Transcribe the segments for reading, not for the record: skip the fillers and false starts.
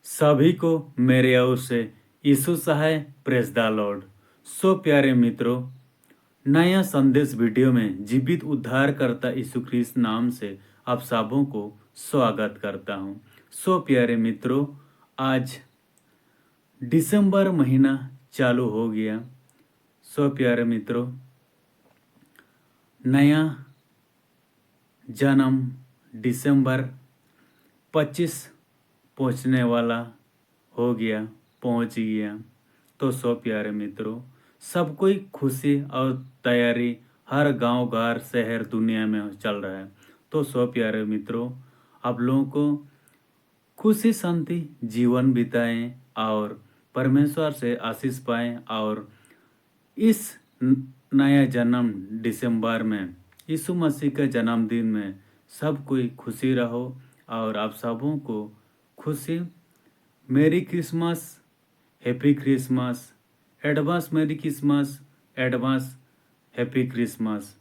सभी को मेरे ओर से यीशु सहाय प्रेस द लॉर्ड। सो प्यारे मित्रों, नया संदेश वीडियो में जीवित उद्धारकर्ता यीशु ख्रीस्त नाम से आप सबों को स्वागत करता हूं। सो प्यारे मित्रों, आज दिसंबर महीना चालू हो गया। सो प्यारे मित्रों, नया जन्म दिसंबर 25 पहुंचने वाला हो गया, पहुंच गया। तो सो प्यारे मित्रों, सब कोई खुशी और तैयारी हर गांव घर शहर दुनिया में चल रहा है। तो सो प्यारे मित्रों, आप लोगों को खुशी शांति जीवन बिताएं और परमेश्वर से आशीष पाएं और इस नया जन्म दिसंबर में यीशु मसीह के जन्मदिन में सब कोई खुशी रहो और आप सबों को खुशी merry Christmas, happy Christmas, advance merry Christmas, advance happy Christmas.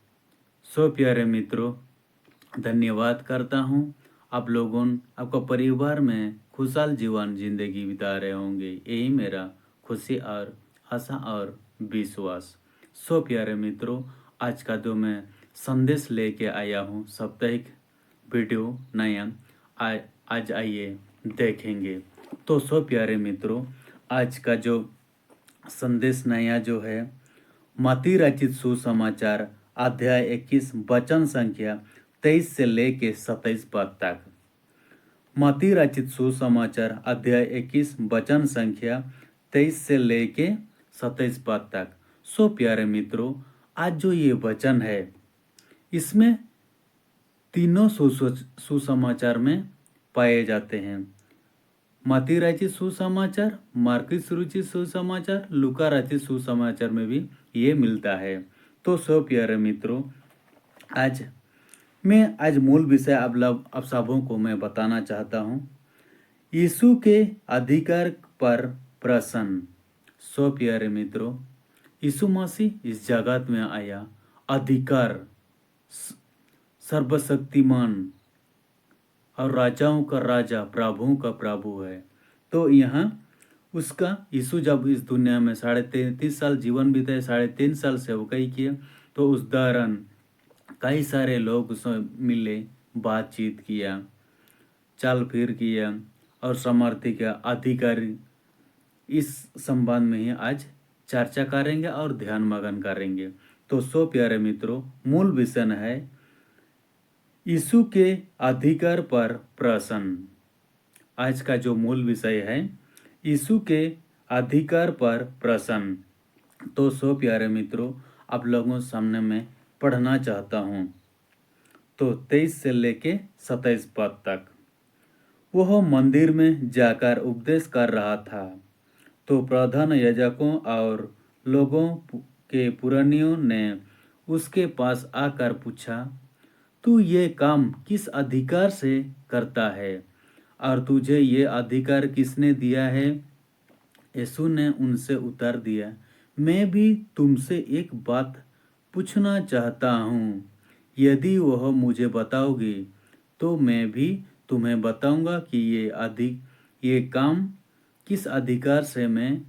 So प्यारे मित्रों, धन्यवाद करता हूँ। आप लोगों आपका परिवार में खुशहाल जीवन जिंदगी बिता रहे होंगे, यही मेरा खुशी और आशा और विश्वास। सो प्यारे मित्रों, आज का जो मैं संदेश लेके आया हूँ साप्ताहिक वीडियो नया, आज आइए देखेंगे। तो सो प्यारे मित्रों, आज का जो संदेश नया जो है, मत्ती रचित सुसमाचार अध्याय 21 वचन संख्या 23 से लेके 27 पद तक। मत्ती रचित सुसमाचार अध्याय 21 वचन संख्या 23 से लेके 27 पद तक। सो प्यारे मित्रों, आज जो ये वचन है, इसमें तीनों सुसमाचार में पाए जाते हैं। मत्ती रचित सुसमाचार, मार्कुस रचित सुसमाचार, लूका रचित सुसमाचार में भी ये मिलता है। तो सो प्यारे मित्रों, आज मूल विषय आप सबों को मैं बताना चाहता हूँ, यीशु के अधिकार पर प्रसन्न। सो प्यारे मित्रों, यीशु मसीह इस जगत में आया, अधिकार, सर्वशक्तिमान और राजाओं का राजा, प्रभुओं का प्रभु है। तो यहाँ उसका यीशु जब इस दुनिया में 33 साल जीवन बिताए, 3.5 साल सेवकाई किया, तो उस दौरान कई सारे लोग उससे मिले, बातचीत किया, चल फिर किया और समर्थी का अधिकारी। इस संबंध में ही आज चर्चा करेंगे और ध्यान मगन करेंगे। तो सो प्यारे मित्रों, मूल विषय है यीशु के अधिकार पर प्रसन्न। आज का जो मूल विषय है, यीशु के अधिकार पर प्रसन्न। तो सो प्यारे मित्रों, आप लोगों सामने में पढ़ना चाहता हूँ। तो 23 से लेके 27 पद तक। वह मंदिर में जाकर उपदेश कर रहा था, तो प्रधान याजकों और लोगों के पुरानियों ने उसके पास आकर पूछा, तू ये काम किस अधिकार से करता है और तुझे ये अधिकार किसने दिया है? यीशु ने उनसे उत्तर दिया, मैं भी तुमसे एक बात पूछना चाहता हूँ। यदि वह मुझे बताओगे तो मैं भी तुम्हें बताऊंगा कि ये काम किस अधिकार से मैं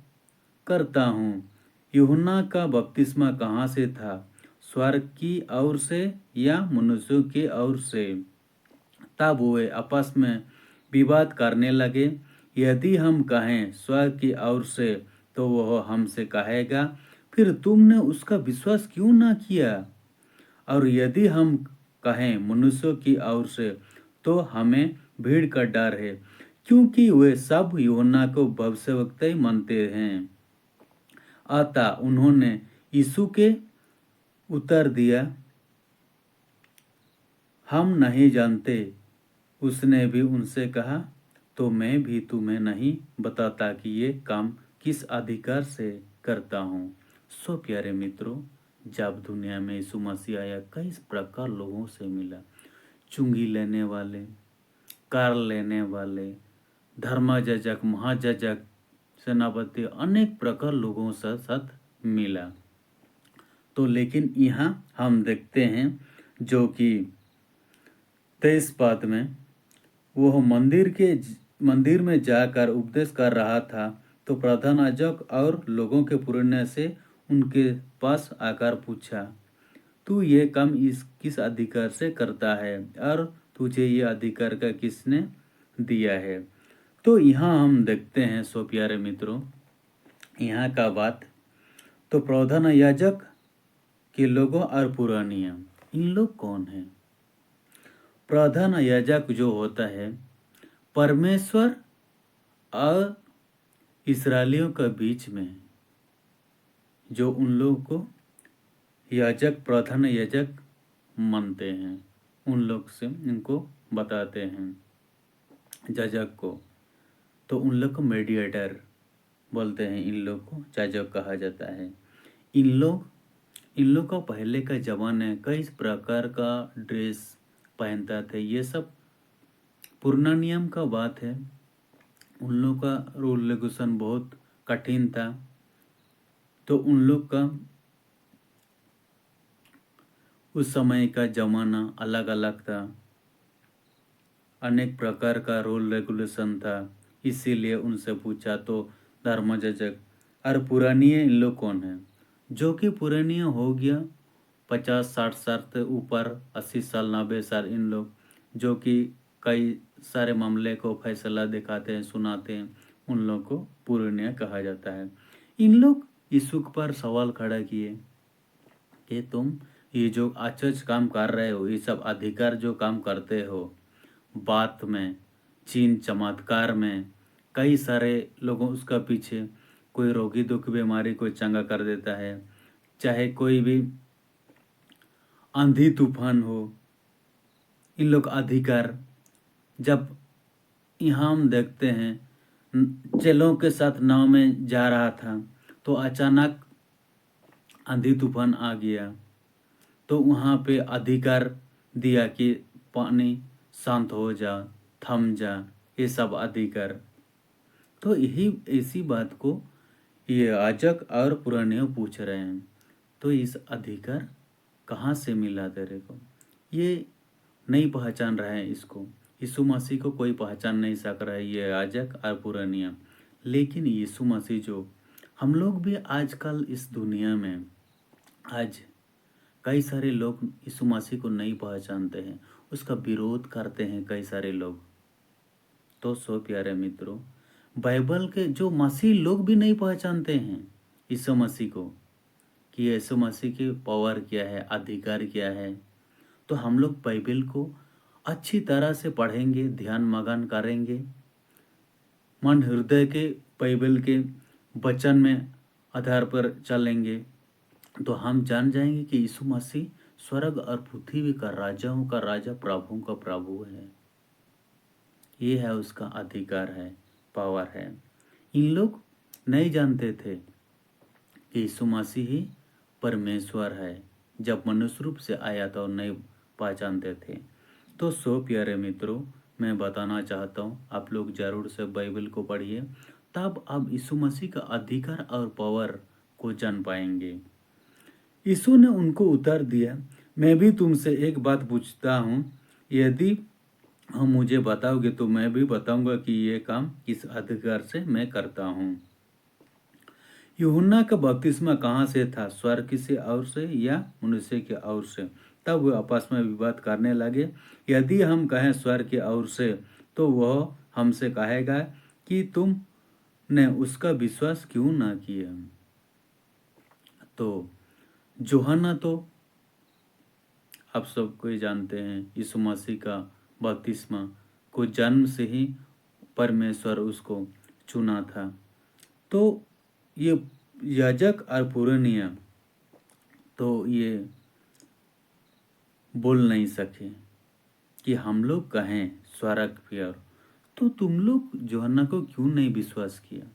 करता हूँ। यूहन्ना का बपतिस्मा कहाँ से था, स्वर्ग की ओर से या मनुष्यों की ओर से? तब वे आपस में विवाद करने लगे। यदि हम कहें स्वर्ग की ओर से, तो वह हमसे कहेगा, फिर तुमने उसका विश्वास क्यों ना किया? और यदि हम कहें मनुष्यों की ओर से, तो हमें भीड़ का डर है, क्योंकि वे सब यूहन्ना को भविष्यवक्ता ही मानते हैं। अतः उन्होंने यीशु के उत्तर दिया, हम नहीं जानते। उसने भी उनसे कहा, तो मैं भी तुम्हें नहीं बताता कि ये काम किस अधिकार से करता हूँ। सो प्यारे मित्रों, जब दुनिया में यीशु मसीह आया, कई प्रकार लोगों से मिला। चुंगी लेने वाले, कार लेने वाले, धर्मयाजक, महायाजक, सेनापति, अनेक प्रकार लोगों से साथ मिला। तो लेकिन यहाँ हम देखते हैं जो कि 23 पद में, वह मंदिर के मंदिर में जाकर उपदेश कर रहा था तो प्रधान याजक और लोगों के पुरने से उनके पास आकर पूछा, तू ये काम इस किस अधिकार से करता है और तुझे ये अधिकार का किसने दिया है। तो यहाँ हम देखते हैं सो प्यारे मित्रों, यहाँ का बात तो प्रधान याजक के लोगों और पुरानिया, इन लोग कौन हैं? प्रधान याजक जो होता है परमेश्वर और इस्राएलियों के बीच में, जो उन लोगों को याजक प्रधान याजक मानते हैं, उन लोग से इनको बताते हैं याजक को, तो उन लोग को मीडिएटर बोलते हैं, इन लोग को याजक कहा जाता है। इन लोग का पहले का जमाने कई प्रकार का ड्रेस पहनता थे, ये सब पुराना नियम का बात है। उन लोग का रूल रेगुलेशन बहुत कठिन था, तो उन लोग का उस समय का जमाना अलग अलग था, अनेक प्रकार का रूल रेगुलेशन था। इसीलिए उनसे पूछा तो धर्मयाजक और पुरानिया इन लोग कौन है, जो कि पुरानिया हो गया 50-60 साल से ऊपर, 80 साल 90 साल, इन लोग जो कि कई सारे मामले को फैसला दिखाते हैं, सुनाते हैं, उन लोग को पुरानिया कहा जाता है। इन लोग यीशु पर सवाल खड़ा किए कि तुम ये जो आचज काम कर रहे हो, ये सब अधिकार जो काम करते हो, बात में, चीन चमत्कार में, कई सारे लोगों उसका पीछे, कोई रोगी दुख बीमारी कोई चंगा कर देता है, चाहे कोई भी आंधी तूफान हो, इन लोग अधिकार, जब यहाँ हम देखते हैं चेलों के साथ नाव में जा रहा था तो अचानक आंधी तूफान आ गया, तो वहाँ पे अधिकार दिया कि पानी शांत हो जा, थम जा, ये सब अधिकार। तो यही इसी बात को ये याजक और पुरानियों पूछ रहे हैं, तो इस अधिकार कहाँ से मिला तेरे को? ये नहीं पहचान रहे हैं इसको, यीशु मसीह को कोई पहचान नहीं सक रहा है, ये याजक और पुरानिया। लेकिन यीशु मसीह जो, हम लोग भी आजकल इस दुनिया में आज कई सारे लोग यीशु मसीह को नहीं पहचानते हैं, उसका विरोध करते हैं कई सारे लोग। तो सो प्यारे मित्रों, बाइबल के जो मसीह लोग भी नहीं पहचानते हैं यीशु मसीह को, कि यीशु मसीह की पावर क्या है, अधिकार क्या है। तो हम लोग बाइबल को अच्छी तरह से पढ़ेंगे, ध्यान मगन करेंगे, मन हृदय के बाइबल के वचन में आधार पर चलेंगे, तो हम जान जाएंगे कि यीशु मसीह स्वर्ग और पृथ्वी का राजाओं का राजा, प्रभुओं का प्रभु है। ये है उसका अधिकार है, पावर है। इन लोग नहीं जानते थे कि यीशु मसीह ही परमेश्वर है, जब मनुष्य रूप से आया था और नहीं पहचानते थे। तो सो प्यारे मित्रों, मैं बताना चाहता हूँ आप लोग जरूर से बाइबल को पढ़िए, तब आप यीशु मसीह का अधिकार और पावर को जान पाएंगे। यीशु ने उनको उत्तर दिया, मैं भी तुमसे एक बात पूछता हूँ, यदि हम मुझे बताओगे तो मैं भी बताऊंगा कि ये काम किस अधिकार से मैं करता हूँ। यूहन्ना का बपतिस्मा कहाँ से था, स्वर्ग से और से या मनुष्य के और से? तब वे आपस में विवाद करने लगे। यदि हम कहें स्वर्ग के और से, तो वह हमसे कहेगा कि तुमने उसका विश्वास क्यों ना किया। तो यूहन्ना तो आप सब कोई जानते हैं, यीशु मसीह का बपतिस्मा को जन्म से ही परमेश्वर उसको चुना था। तो ये याजक और पुरानिया तो ये बोल नहीं सके कि हम लोग कहें स्वर्ग प्यार, तो तुम लोग यूहन्ना को क्यों नहीं विश्वास किया?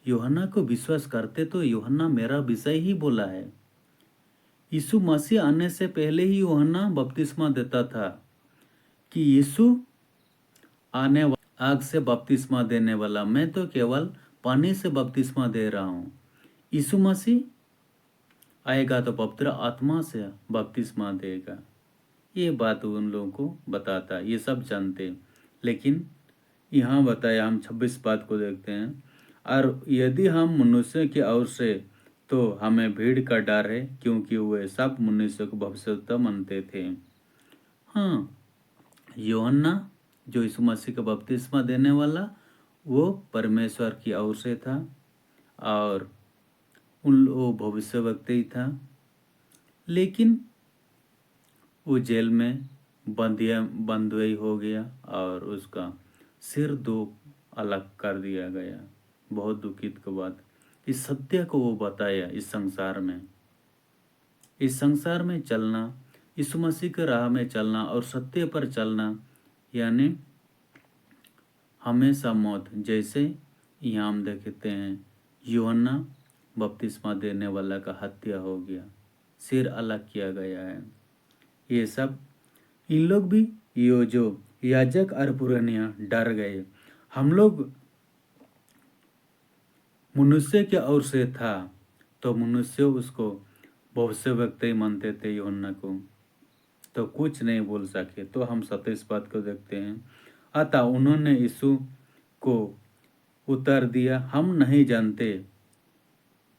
यूहन्ना को विश्वास करते तो यूहन्ना मेरा विषय ही बोला है। यीशु मसीह आने से पहले ही यूहन्ना बपतिस्मा देता था कि यीशु आने आग से बपतिस्मा देने वाला, मैं तो केवल पानी से बपतिस्मा दे रहा हूँ। यीशु मसीह आएगा तो पवित्र आत्मा से बपतिस्मा देगा। ये बात उन लोगों को बताता, ये सब जानते। लेकिन यहाँ बताया, हम 26 बात को देखते हैं। और यदि हम मनुष्य की ओर से, तो हमें भीड़ का डर है, क्योंकि वे सब मनुष्य को भविष्यवक्ता मानते थे। हाँ, यूहन्ना जो यीशु मसीह का बपतिस्मा देने वाला, वो परमेश्वर की ओर से था, और वो भविष्यवक्ता ही था। लेकिन वो जेल में बंदुई हो गया और उसका सिर दो अलग कर दिया गया। बहुत दुखित की बात। इस सत्य को वो बताया, इस संसार में चलना, यीशु मसीह के राह में चलना और सत्य पर चलना, यानी हमेशा मौत। जैसे यहाँ हम देखते हैं, यूहन्ना बपतिस्मा देने वाला का हत्या हो गया, सिर अलग किया गया है। ये सब इन लोग भी, यो जो याजक और पुरनिया डर गए। हम लोग मनुष्य के ओर से था, तो मनुष्य उसको भविष्यवक्ता ही मानते थे यूहन्ना को, तो कुछ नहीं बोल सके। तो हम 27 बात को देखते हैं। अतः उन्होंने यीशु को उत्तर दिया, हम नहीं जानते।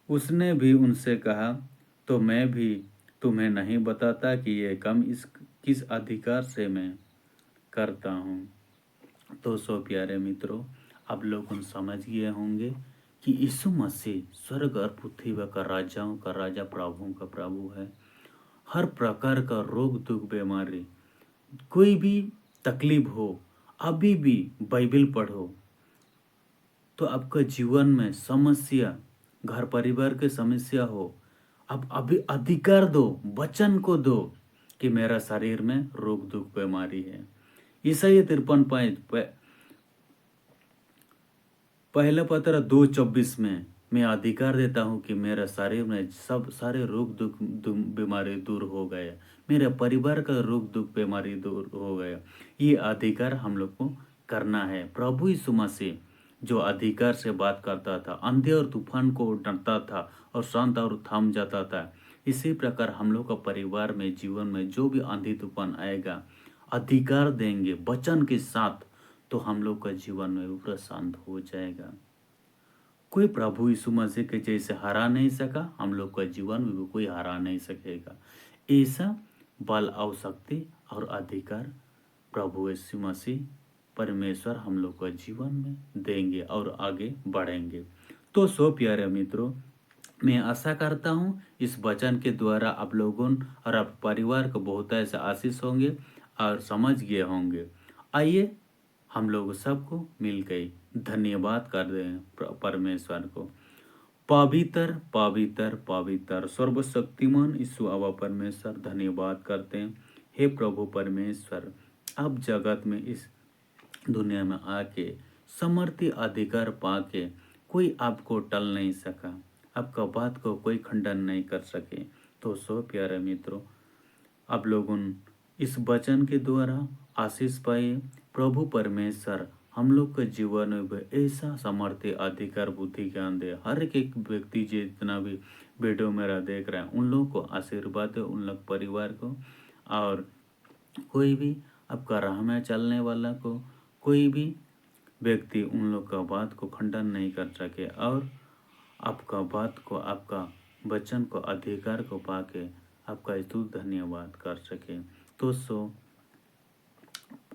उसने भी उनसे कहा, तो मैं भी तुम्हें नहीं बताता कि ये काम किस अधिकार से मैं करता हूँ। तो सो प्यारे मित्रों, आप लोग समझ गए होंगे कि यीशु मसीह स्वर्ग और पृथ्वी का राजाओं का राजा, प्रभुओं का प्रभु है। हर प्रकार का रोग दुख बीमारी, कोई भी तकलीफ हो, अभी भी बाइबल पढ़ो तो आपका जीवन में समस्या, घर परिवार की समस्या हो, आप अभी अधिकार दो, वचन को दो कि मेरा शरीर में रोग दुख बीमारी है। ईसाई 53 पहला पत्र 2:24 में मैं अधिकार देता हूँ कि मेरा शरीर में सब सारे रोग दुख बीमारी दूर हो गए, मेरे परिवार का रोग दुख बीमारी दूर हो गया। ये अधिकार हम लोग को करना है। प्रभु यीशु मसीह जो अधिकार से बात करता था, आंधी और तूफान को डरता था और शांत और थम जाता था, इसी प्रकार हम लोग का परिवार में, जीवन में जो भी आंधी तूफान आएगा, अधिकार देंगे वचन के साथ, तो हम लोग का जीवन में भी पूरा शांत हो जाएगा। कोई प्रभु यीशु मसीह के जैसे हरा नहीं सका, हम लोग का जीवन में भी कोई हरा नहीं सकेगा। ऐसा बल और शक्ति और अधिकार प्रभु यीशु मसीह परमेश्वर हम लोग का जीवन में देंगे और आगे बढ़ेंगे। तो सो प्यारे मित्रों, मैं आशा करता हूँ इस वचन के द्वारा आप लोगों और आप परिवार को बहुत ऐसे आशीष होंगे और समझ गए होंगे। आइए हम लोग सबको मिल गई धन्यवाद कर दें परमेश्वर को। पवित्र पवित्र पवित्र सर्वशक्तिमान यीशु आवा परमेश्वर, धन्यवाद करते हैं। हे प्रभु परमेश्वर, आप जगत में इस दुनिया में आके समर्थी अधिकार पाके कोई आपको टल नहीं सका, आपका बात को कोई खंडन नहीं कर सके। तो सो प्यारे मित्रों, आप लोगों इस वचन के द्वारा आशीष पाए। प्रभु परमेश्वर हम लोग के जीवन में भी ऐसा सामर्थ्य, अधिकार, बुद्धि, ज्ञान दे। हर एक व्यक्ति जितना भी वीडियो मेरा देख रहा है, उन लोगों को आशीर्वाद दे, उन लोग परिवार को, और कोई भी आपका राह में चलने वाला को, कोई भी व्यक्ति उन लोग का बात को खंडन नहीं कर सके, और आपका बात को, आपका वचन को, अधिकार को पाके आपका स्तुति धन्यवाद कर सके। तो सो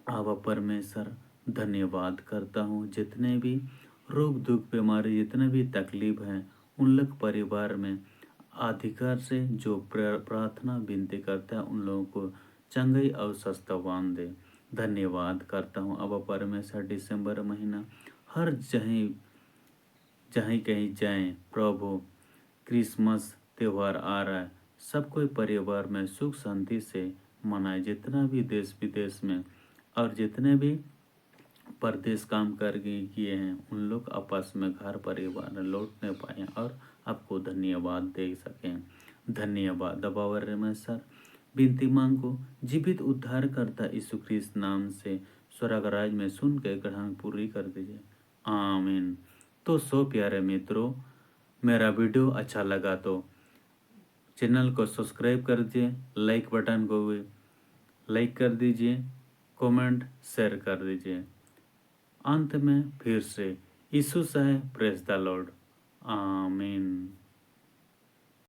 आवा परमेश्वर, धन्यवाद करता हूँ। जितने भी रोग दुख बीमारी, जितने भी तकलीफ हैं, उन लोग परिवार में अधिकार से जो प्रार्थना विनती करता है, उन लोगों को चंगाई और स्वास्थ्यवान दे। धन्यवाद करता हूँ अब परमेश्वर। दिसंबर महीना हर जहीं जहीं कहीं जाएं, प्रभु क्रिसमस त्यौहार आ रहा है, सब कोई परिवार में सुख शांति से मनाए। जितना भी देश विदेश में और जितने भी परदेश काम कर किए हैं, उन लोग आपस में घर परिवार लौटने पाए और आपको धन्यवाद दे सकें। धन्यवाद दबावर में सर विनती मांगो, जीवित उद्धार करता यीशु ख्रिस्त नाम से स्वर्ग राज में सुन के ग्रहण पूरी कर दीजिए, आमीन। तो सो प्यारे मित्रों, मेरा वीडियो अच्छा लगा तो चैनल को सब्सक्राइब कर दीजिए, लाइक बटन को भी लाइक कर दीजिए, कमेंट शेयर कर दीजिए। अंत में फिर से यीशु से प्रेज द लॉर्ड। आमीन।